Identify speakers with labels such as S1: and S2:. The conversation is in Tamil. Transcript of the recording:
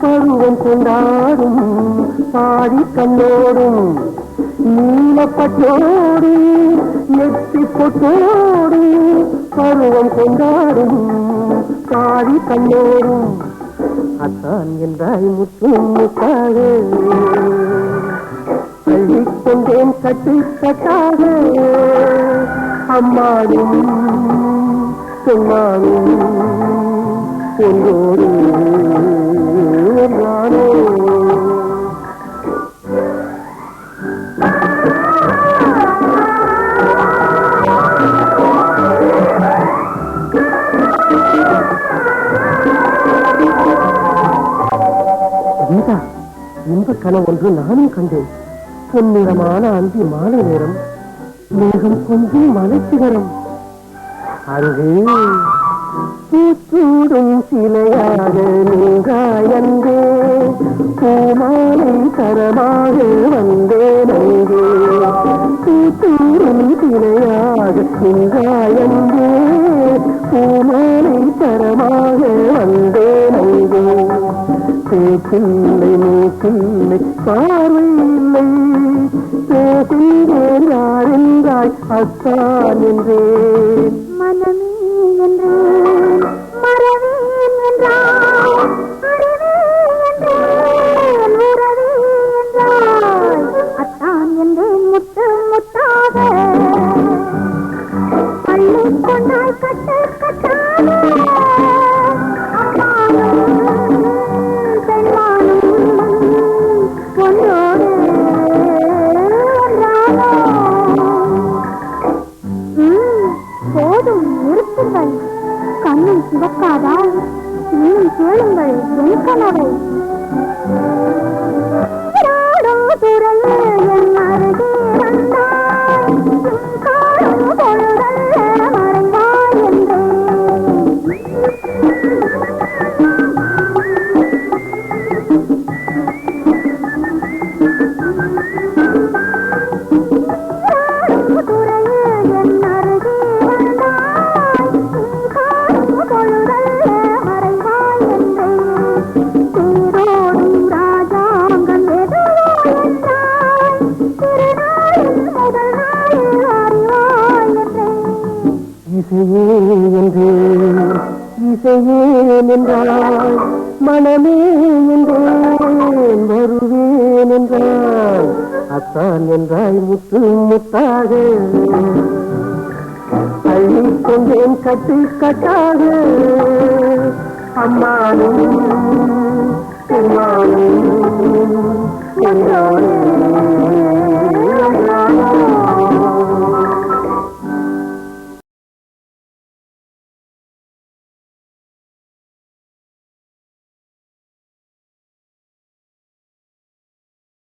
S1: பருவம் கொண்டாடும் பாடி கண்ணோடும் நீலப்பட்டோடு நெத்தி பொட்டோடு பருவம் கொண்டாடும் பாடி கண்ணோடும் அத்தான் என்றாய் முத்து முத்தாக அள்ளிக்கொண்டேன் கட்டு கட்டாக அம்மாடும் சொன்னாலும் என்னோடு நானோ கீதா, இன்ப கனவு ஒன்று நானும் கண்டேன். பொன்னிறமான அந்தி மாலை நேரம், மேகம் கொஞ்சம் மலைச்சிகரம், அங்கே பூச்சூடும் சிலையாக நீங்காயந்தே பூமாலை தரமாக வந்தேன். அங்கே பூச்சூடும் சிலையாக நீங்காயந்தே பூமாலை தரமாக வந்தேன். அங்கே பேச்சில்லை மூச்சில்லை பார்வை இல்லை, பேசுகிறேன் யார் என்றாய் அத்தான் என்றேன்.
S2: மனமே என்றேன், மறவேன் என்றாய், அறிவே என்றேன், உறவே என்றாய், அத்தான் என்றேன் முத்து முத்தாக பள்ளிக் கொண்டாய் கட்டு கட்டாக கண்ணில் சிவக்காதா? இன்னும் கேளுங்கள் என் கனவை. என் அருகே வந்தாய், காணும் பொழுதல்ல மறைவாய்
S1: இசையேன் என்றால் மனமே என்றேன், வருவேன் என்றால் அத்தான் என்றாய் முத்து முத்தாக அள்ளிக்கொண்டேன் கட்டு கட்டாக